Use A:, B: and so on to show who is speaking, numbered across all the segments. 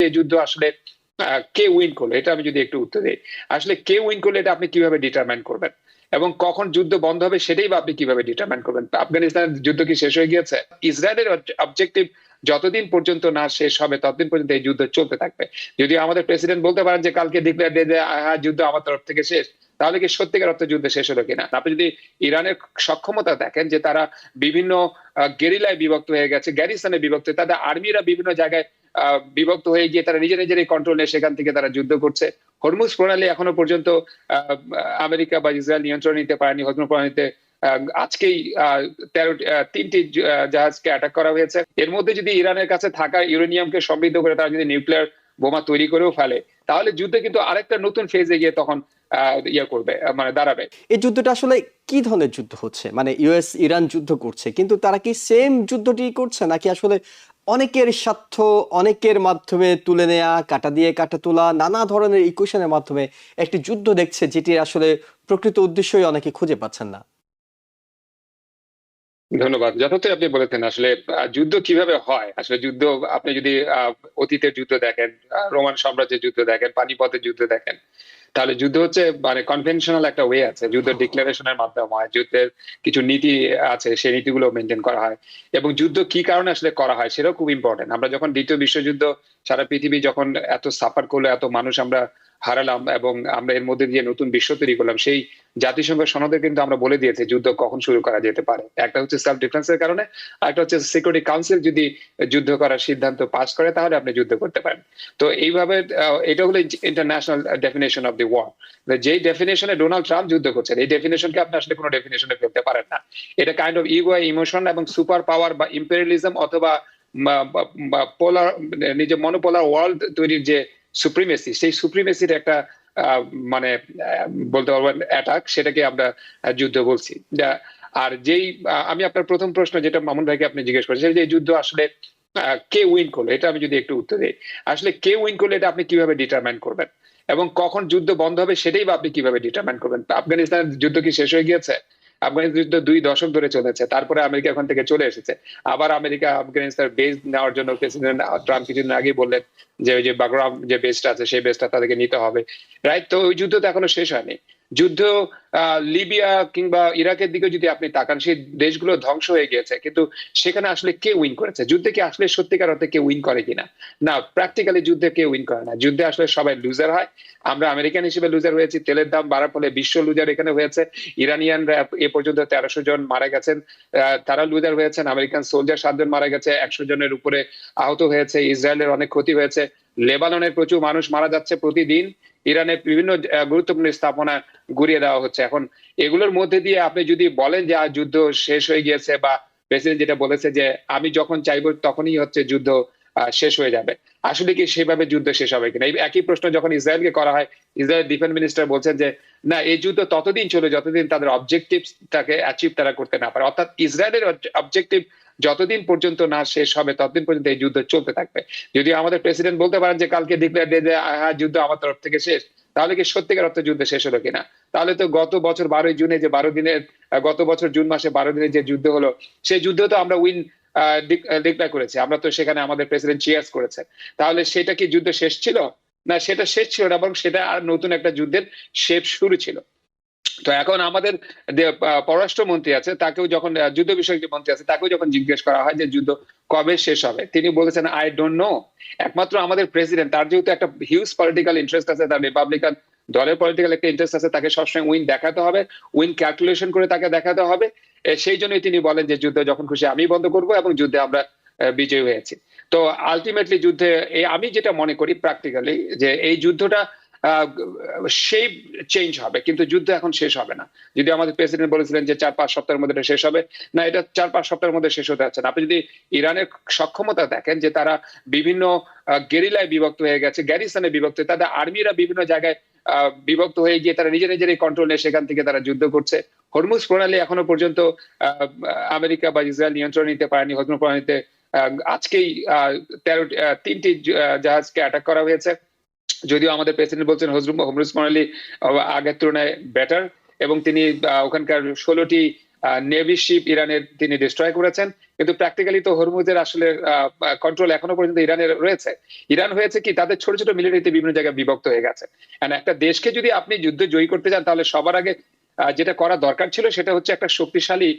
A: এই যুদ্ধ আসলে কে উইন করলো, এটা আমি যদি একটু উত্তর দিই। আসলে কে উইন করলে এটা আপনি কিভাবে ডিটারমাইন করবেন, এবং কখন যুদ্ধ বন্ধ হবে সেটাই বা আপনি কিভাবে ডিটারমাইন করবেন? আফগানিস্তানের যুদ্ধ কি শেষ হয়ে গিয়েছে? ইসরায়েলের অবজেক্টিভ যতদিন পর্যন্ত না শেষ হবে ততদিন পর্যন্ত এই যুদ্ধ চলতে থাকবে। যদি আমাদের প্রেসিডেন্ট বলতে পারেন যে কালকে ডিক্লেয়ার দিয়ে যে হ্যাঁ যুদ্ধ আমার তরফ থেকে শেষ, তাহলে কি সত্যিকার অর্থে যুদ্ধ শেষ হলো কিনা? আপনি যদি ইরানের সক্ষমতা দেখেন যে তারা বিভিন্ন গেরিলায় বিভক্ত হয়ে গেছে, গ্যারিসনে বিভক্ত, তাদের আর্মিরা বিভিন্ন জায়গায় বিভক্ত হয়ে গিয়ে তারা নিজেরাই কন্ট্রোল নিয়ে সেখান থেকে তারা যুদ্ধ করছে। হরমুজ প্রণালী এখনো পর্যন্ত আমেরিকা বা ইসরায়েল নিয়ন্ত্রণ নিতে পারেনি। হরমুজ প্রণালীতে আজকেই 3টি জাহাজকে অ্যাটাক করা হয়েছে। এর মধ্যে যদি ইরানের কাছে থাকা ইউরেনিয়ামকে সমৃদ্ধ করে তারা যদি নিউক্লিয়ার বোমা তৈরি করেও ফেলে, তাহলে যুদ্ধ কিন্তু আরেকটা নতুন ফেজে গিয়ে তখন করবে, মানে দাঁড়াবে।
B: এই যুদ্ধটা আসলে কি ধরনের যুদ্ধ হচ্ছে? মানে ইউএস ইরান যুদ্ধ করছে, কিন্তু তারা কি সেম যুদ্ধটি করছে, নাকি আসলে অনেকের স্বার্থ অনেকের মাধ্যমে তুলে নেয়া, কাটা দিয়ে কাটা তোলা, নানা ধরনের ইকুয়েশনের মাধ্যমে একটি যুদ্ধ দেখছে, যেটি আসলে প্রকৃত উদ্দেশ্যই অনেকে খুঁজে পাচ্ছেন না?
A: ধন্যবাদ। যথার্থই আপনি বলেছেন। আসলে যুদ্ধ কিভাবে হয়, আসলে যুদ্ধ আপনি যদি অতীতের যুদ্ধ দেখেন, রোমান সাম্রাজ্যের যুদ্ধ দেখেন, পানিপথের যুদ্ধ দেখেন, তাহলে যুদ্ধ হচ্ছে মানে কনভেনশনাল একটা ওয়ে আছে। যুদ্ধ ডিক্লারেশনের মাধ্যমে হয়, যুদ্ধের কিছু নীতি আছে, সেই নীতিগুলো মেনটেন করা হয়। এবং যুদ্ধ কি কারণে আসলে করা হয় সেটাও খুব ইম্পর্টেন্ট। আমরা যখন দ্বিতীয় বিশ্বযুদ্ধ, সারা পৃথিবী যখন এত সাফার করলো, এত মানুষ আমরা হারালাম, এবং আমরা এর মধ্যে দিয়ে নতুন বিশ্ব তৈরি করলাম, সেই জাতিসংঘ সনদে কিন্তু আমরা বলে দিয়েছি যুদ্ধ কখন শুরু করা যেতে পারে। একটা হচ্ছে সেলফ ডিফেন্সের কারণে, আর একটা হচ্ছে সিকিউরিটি কাউন্সিল যদি যুদ্ধ করার সিদ্ধান্ত পাস করে তাহলে আপনি যুদ্ধ করতে পারেন। তো এইভাবে এটা হলো international definition of the war. যেই ডেফিনেশনে ডোনাল্ড ট্রাম্প যুদ্ধ করছেন, এই ডেফিনেশনকে আপনি আসলে কোনো ডেফিনেশনে ফেলতে পারেন না। এটা কাইন্ড অফ ইগো, ইমোশন এবং সুপার পাওয়ার বা ইম্পেরিয়ালিজম, অথবা পোলার, নিজে মনোপোলার ওয়ার্ল্ড তৈরির যে সুপ্রিমেসি, সেই সুপ্রিমেসির একটা মানে বলতে পারবেন অ্যাটাক, সেটাকে আমরা যুদ্ধ বলছি। আর যেই আমি আপনার প্রথম প্রশ্ন যেটা মামুন ভাইকে আপনি জিজ্ঞেস করেছেন, যে এই যুদ্ধ আসলে কে উইন করলো, এটা আমি যদি একটু উত্তর দিই। আসলে কে উইন করলে এটা আপনি কিভাবে ডিটারমাইন করবেন, এবং কখন যুদ্ধ বন্ধ হবে সেটাই বা আপনি কিভাবে ডিটারমাইন করবেন? আফগানিস্তানের যুদ্ধ কি শেষ হয়ে গিয়েছে? আফগানিস্তান যুদ্ধ 2 দশক ধরে চলেছে, তারপরে আমেরিকা এখন থেকে চলে এসেছে। আবার আমেরিকা আফগানিস্তানের বেস নেওয়ার জন্য প্রেসিডেন্ট ট্রাম্প কিছুদিন আগেই বললেন যে ওই যে বাগরাম যে বেসটা আছে সেই বেসটা তাদেরকে নিতে হবে, রাইট? তো ওই যুদ্ধ তো এখনো শেষ হয়নি। যুদ্ধ লিবিয়া কিংবা ইরাকের দিকে যদি আপনি তাকান, সেই দেশগুলো ধ্বংস হয়ে গিয়েছে, কিন্তু সেখানে আসলে কে উইন করেছে? যুদ্ধে কি আসলে সত্যিকার অর্থে কে উইন করে কিনা? না, প্র্যাকটিক্যালি যুদ্ধে কে উইন করে না। যুদ্ধে আসলে সবাই লুজার হয়। আমরা আমেরিকান হিসেবে লুজার হয়েছি, তেলের দাম বাড়ার ফলে বিশ্ব লুজার এখানে হয়েছে। ইরানিয়ানরা এ পর্যন্ত 1300 জন মারা গেছেন, তারা লুজার হয়েছেন। আমেরিকান সোলজার 7 জন মারা গেছে, 100 জনের উপরে আহত হয়েছে। ইসরায়েলের অনেক ক্ষতি হয়েছে। লেবাননের প্রচুর মানুষ মারা যাচ্ছে প্রতিদিন। ইরানের বিভিন্ন গুরুত্বপূর্ণ স্থাপনা গুড়িয়ে দেওয়া হচ্ছে। এখন এগুলোর মধ্যে দিয়ে আপনি যদি বলেন যে যুদ্ধ শেষ হয়ে গিয়েছে, বা প্রেসিডেন্ট যেটা বলেছে যে আমি যখন চাইবো তখনই হচ্ছে যুদ্ধ শেষ হয়ে যাবে, আসলে কি সেভাবে যুদ্ধ শেষ হবে কিনা? এই একই প্রশ্ন যখন ইসরায়েলকে করা হয়, ইসরায়েল ডিফেন্স মিনিস্টার বলছেন যে না, এই যুদ্ধ ততদিন চলে যতদিন তাদের অবজেক্টিভটাকে অ্যাচিভ তারা করতে না পারে। অর্থাৎ ইসরায়েলের অবজেক্টিভ যতদিন পর্যন্ত না শেষ হবে ততদিন পর্যন্ত এই যুদ্ধ চলতে থাকবে। যদি আমাদের প্রেসিডেন্ট বলতে পারেন যে কালকে ডিক্লেয়ার দিয়ে যে হ্যাঁ যুদ্ধ আমার তরফ থেকে শেষ, তাহলে কি সত্যিকার অর্থে যুদ্ধ শেষ হলো কিনা? তাহলে তো গত বছর 12ই জুনে যে 12 দিনের, গত বছর জুন মাসে 12 দিনের যে যুদ্ধ হলো, সেই যুদ্ধ তো আমরা উইন ডিক্লেয়ার করেছি। আমরা তো সেখানে আমাদের প্রেসিডেন্ট চিয়ার্স করেছে। তাহলে সেটা কি যুদ্ধ শেষ ছিল? না, সেটা শেষ ছিল না, বরং সেটা আর নতুন একটা যুদ্ধের শেপ শুরু ছিল। তো এখন আমাদের যে পররাষ্ট্রমন্ত্রী আছে, তাকেও যখন যুদ্ধ বিষয়ক যে মন্ত্রী আছে তাকেও যখন জিজ্ঞেস করা হয় যে যুদ্ধ কবে শেষ হবে, তিনি বলেছেন আই ডোন্ট নো। একমাত্র আমাদের প্রেসিডেন্ট, তার যেহেতু একটা হিউজ পলিটিক্যাল ইন্টারেস্ট আছে, তার রিপাবলিকান দলের পলিটিক্যাল একটা ইন্টারেস্ট আছে, তাকে সবসময় উইন দেখাতে হবে, উইন ক্যালকুলেশন করে তাকে দেখাতে হবে। সেই জন্যই তিনি বলেন যে যুদ্ধ যখন খুশি আমি বন্ধ করব, এবং যুদ্ধে আমরা বিজয়ী হয়েছি। তো আলটিমেটলি যুদ্ধে আমি যেটা মনে করি প্র্যাকটিক্যালি, যে এই যুদ্ধটা শেপ চেঞ্জ হবে, কিন্তু যুদ্ধ এখন শেষ হবে না। যদি আমাদের প্রেসিডেন্ট বলেছিলেন যে 4-5 সপ্তাহের মধ্যে এটা শেষ হবে, না, এটা 4-5 সপ্তাহের মধ্যে শেষ হতে যাচ্ছে না। আপনি যদি ইরানের সক্ষমতা দেখেন যে তারা বিভিন্ন গেরিলায় বিভক্ত হয়ে গেছে, গ্যারিসনে বিভক্ত, তাদের আর্মিরা বিভিন্ন জায়গায় বিভক্ত হয়ে গিয়ে তারা নিজেরাই কন্ট্রোল নিয়ে সেখান থেকে তারা যুদ্ধ করছে। হরমুজ প্রণালী এখনো পর্যন্ত আমেরিকা বা ইসরায়েল নিয়ন্ত্রণ নিতে পারেনি। হরমুজ প্রণালীতে আজকেই 3টি জাহাজকে অ্যাটাক করা হয়েছে। যদিও আমাদের প্রেসিডেন্ট বলছেন হরমুজ প্রণালী আগের তুলনায় বেটার, এবং তিনি ওখানকার 16টি নেভি শিপ ইরানের তিনি ডিস্ট্রয় করেছেন, কিন্তু প্র্যাকটিক্যালি তো হরমুজের আসলে কন্ট্রোল এখনো পর্যন্ত ইরানের রয়েছে। ইরান হয়েছে কি তাদের ছোট ছোট মিলিটারিতে বিভিন্ন জায়গায় বিভক্ত হয়ে গেছে। একটা দেশকে যদি আপনি যুদ্ধে জয়ী করতে চান তাহলে সবার আগে যেটা করা দরকার ছিল সেটা হচ্ছে একটা শক্তিশালী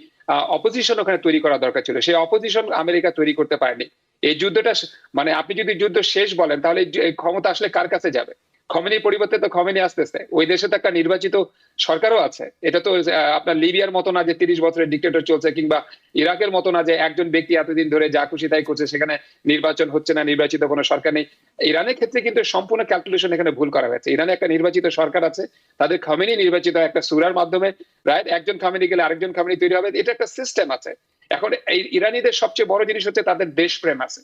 A: অপোজিশন ওখানে তৈরি করা দরকার ছিল। সেই অপোজিশন আমেরিকা তৈরি করতে পারেনি। এই যুদ্ধটা মানে আপনি যদি যুদ্ধ শেষ বলেন তাহলে এই ক্ষমতা আসলে কার কাছে যাবে? খমেনির পরিবর্তে তো খমেনি আসতেছে, ওই দেশে তো একটা নির্বাচিত সরকারও আছে। এটা তো আপনার লিবিয়ার মতো না যে 30 বছরের ডিক্টেটর চলছে, কিংবা ইরাকের মতো না যে একজন ব্যক্তি এতদিন ধরে যা খুশি তাই করছে, সেখানে নির্বাচন হচ্ছে না, নির্বাচিত কোনো সরকার নেই। ইরানের ক্ষেত্রে কিন্তু সম্পূর্ণ ক্যালকুলেশন এখানে ভুল করা হয়েছে। ইরানে একটা নির্বাচিত সরকার আছে, তাদের খমেনি নির্বাচিত একটা সুরার মাধ্যমে, রাইট? একজন খমেনি গেলে আরেকজন খমেনি তৈরি হবে, এটা একটা সিস্টেম আছে। এখন এই ইরানিদের সবচেয়ে বড় জিনিস হচ্ছে তাদের দেশপ্রেম আছে।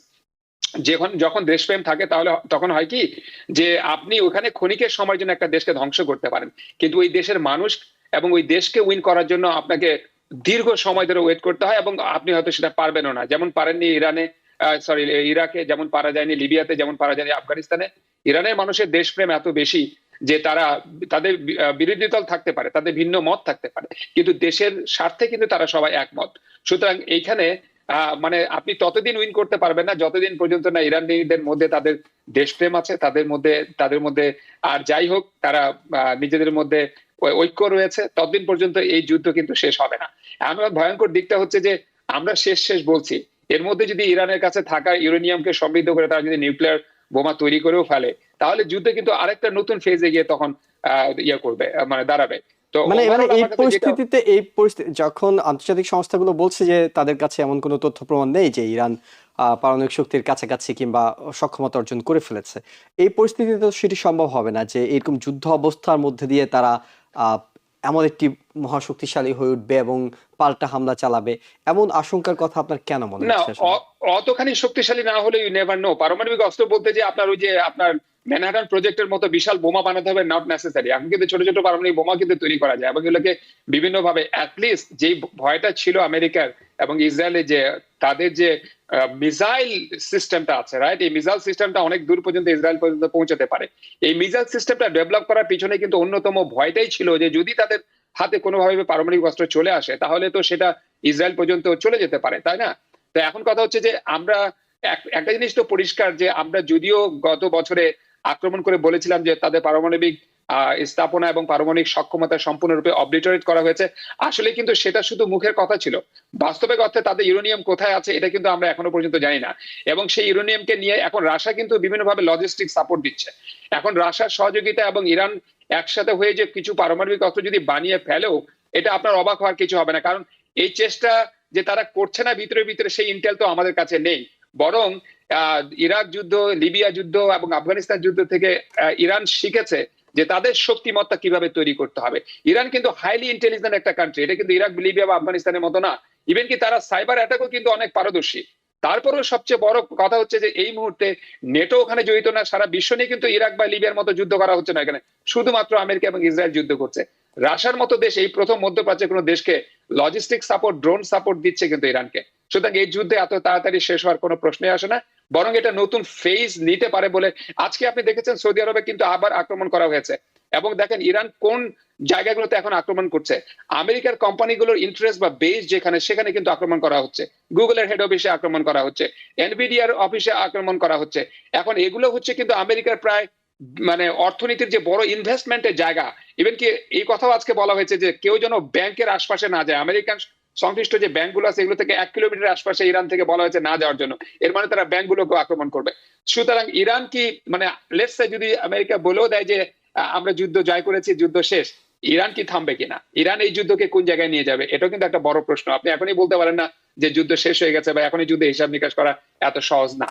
A: যখন দেশপ্রেম থাকে তাহলে তখন হয় কি যে আপনি ওখানে ক্ষণিকের সময়ের জন্য একটা দেশকে ধ্বংস করতে পারেন, কিন্তু ওই দেশের মানুষ এবং ওই দেশকে উইন করার জন্য আপনাকে দীর্ঘ সময় ধরে ওয়েট করতে হয়, এবং আপনি হয়তো সেটা পারবেনও না। যেমন পারেননি ইরাকে, যেমন পারা যায়নি লিবিয়াতে, যেমন পারা যায়নি আফগানিস্তানে। ইরানের মানুষের দেশপ্রেম এত বেশি যে তারা তাদের বিরোধী দল থাকতে পারে, তাদের ভিন্ন মত থাকতে পারে, কিন্তু দেশের স্বার্থে কিন্তু তারা সবাই একমত। সুতরাং এইখানে মানে আপনি ততদিন উইন করতে পারবেন না যতদিন পর্যন্ত না ইরানিদের মধ্যে তাদের দেশপ্রেম আছে, তাদের মধ্যে আর যাই হোক তারা নিজেদের মধ্যে ঐক্য রয়েছে, ততদিন পর্যন্ত এই যুদ্ধ কিন্তু শেষ হবে না। আমার ভয়ঙ্কর দিকটা হচ্ছে যে আমরা শেষ বলছি, এর মধ্যে যদি ইরানের কাছে থাকা ইউরেনিয়ামকে সমৃদ্ধ করে তারা যদি নিউক্লিয়ার বোমা তৈরি করেও ফেলে, তাহলে যুদ্ধে কিন্তু আরেকটা নতুন ফেজে গিয়ে তখন করবে, মানে দাঁড়াবে। তো
B: মানে মানে
A: overall
B: এই
A: আমার কাছে যেটা
B: পরিস্থিতি যখন আন্তর্জাতিক সংস্থাগুলো বলছে যে তাদের কাছে এমন কোনো তথ্য প্রমাণ নেই যে ইরান পারমাণবিক শক্তির কাছাকাছি কিংবা সক্ষমতা অর্জন করে ফেলেছে, এই পরিস্থিতিতে তো সেটি সম্ভব হবে না যে এরকম যুদ্ধ অবস্থার মধ্যে দিয়ে তারা আহ, এমন একটি মহাশক্তিশালী হয়ে উঠবে এবং পাল্টা হামলা চালাবে। এমন আশঙ্কার কথা আপনার কেন মনে
A: না,
B: হচ্ছে আসলে?
A: অতখানি শক্তিশালী না হলে ইউ নেভার নো। পারমাণবিক অস্ত্র বলতে যে আপনার ওই যে আপনার ম্যানহাটন প্রজেক্টের মতো বিশাল বোমা বানাতে হবে, নট নেসেসারি। এখন কিন্তু ছোট ছোট পারমাণবিক বোমা কিন্তু তৈরি করা যায়, এবং এগুলোকে বিভিন্ন ভাবে অ্যাটলিস্ট যেই ভয়টা ছিল আমেরিকার এবং ইসরায়েলের যে তাদের যে মিসাইল সিস্টেমটা আছে, রাইট? এই মিসাইল সিস্টেমটা অনেক দূর পর্যন্ত ইসরায়েল পর্যন্ত পৌঁছাতে পারে। এই মিসাইল সিস্টেমটা ডেভেলপ করার পিছনে কিন্তু অন্যতম ভয়টাই ছিল যে যদি তাদের হাতে কোনোভাবে পারমাণবিক অস্ত্র চলে আসে তাহলে তো সেটা ইসরায়েল পর্যন্ত চলে যেতে পারে, তাই না? তো এখন কথা হচ্ছে যে আমরা একটা জিনিস তো পরিষ্কার যে আমরা যদিও গত বছরে আক্রমণ করে বলেছিলাম যে তাদের পারমাণবিক স্থাপনা এবং পারমাণবিক সক্ষমতা সম্পূর্ণরূপে অবলিটারেট করা হয়েছে, আসলে কিন্তু সেটা শুধু মুখের কথা ছিল। বাস্তবিক অর্থে তাদের ইউরেনিয়াম কোথায় আছে এটা কিন্তু আমরা এখনো পর্যন্ত জানি না। এবং সেই ইউরেনিয়ামকে নিয়ে এখন রাশিয়া কিন্তু বিভিন্নভাবে লজিস্টিক সাপোর্ট দিচ্ছে। এখন রাশিয়ার সহযোগিতা এবং ইরান একসাথে হয়ে যে কিছু পারমাণবিক অস্ত্র যদি বানিয়ে ফেলেও, এটা আপনার অবাক হওয়ার কিছু হবে না, কারণ এই চেষ্টা যে তারা করছে না ভিতরে ভিতরে, সেই ইন্টেল তো আমাদের কাছে নেই। বরং ইরাক যুদ্ধ, লিবিয়া যুদ্ধ এবং আফগানিস্তান যুদ্ধ থেকে ইরান শিখেছে যে তাদের শক্তিমত্তা কিভাবে তৈরি করতে হবে। ইরান কিন্তু হাইলি ইন্টেলিজেন্ট একটা কান্ট্রি, এটা কিন্তু ইরাক, লিবিয়া বা আফগানিস্তানের মতো না। ইভেন কি তারা সাইবার অ্যাটাকও কিন্তু অনেক পারদর্শী। তারপরেও সবচেয়ে বড় কথা হচ্ছে যে এই মুহূর্তে নেটো ওখানে জড়িত না, সারা বিশ্ব নিয়ে কিন্তু ইরাক বা লিবিয়ার মতো যুদ্ধ করা হচ্ছে না, এখানে শুধুমাত্র আমেরিকা এবং ইসরায়েল যুদ্ধ করছে। রাশিয়ার মতো দেশ এই প্রথম মধ্যপ্রাচ্যের কোনো দেশকে লজিস্টিক সাপোর্ট, ড্রোন সাপোর্ট দিচ্ছে কিন্তু ইরানকে। সুতরাং এই যুদ্ধে এত তাড়াতাড়ি শেষ হওয়ার কোনো প্রশ্নই আসে না, বরং এটা নতুন ফেজ নিতে পারে বলে আজকে আপনি দেখেছেন সৌদি আরবে কিন্তু আবার আক্রমণ করা হয়েছে। এবং দেখেন ইরান কোন জায়গাগুলোতে এখন আক্রমণ করছে, আমেরিকার কোম্পানিগুলোর ইন্টারেস্ট বা বেস যেখানে, সেখানে কিন্তু আক্রমণ করা হচ্ছে। গুগলের হেড অফিসে আক্রমণ করা হচ্ছে, এনভিডিআর অফিসে আক্রমণ করা হচ্ছে। এখন এগুলো হচ্ছে কিন্তু আমেরিকার প্রায় মানে অর্থনীতির যে বড় ইনভেস্টমেন্টের জায়গা। ইভেন কি এই কথাও আজকে বলা হয়েছে যে কেউ যেন ব্যাংকের আশপাশে না যায়, আমেরিকান সংশ্লিষ্ট যে ব্যাংকগুলো আছে এগুলো থেকে 1 কিলোমিটার আশপাশে ইরান থেকে বলা হয়েছে না যাওয়ার জন্য। এর মানে তারা ব্যাংকগুলোকে আক্রমণ করবে। সুতরাং ইরান কি মানে লেটস সে যদি আমেরিকা বলেও দেয় যে আমরা যুদ্ধ জয় করেছি, যুদ্ধ শেষ, ইরান কি থামবে কিনা? ইরান এই যুদ্ধকে কোন জায়গায় নিয়ে যাবে, এটাও কিন্তু একটা বড় প্রশ্ন। আপনি এখনই বলতে পারেন না যে যুদ্ধ শেষ হয়ে গেছে, বা এখনই যুদ্ধে হিসাব নিকাশ করা এত সহজ না।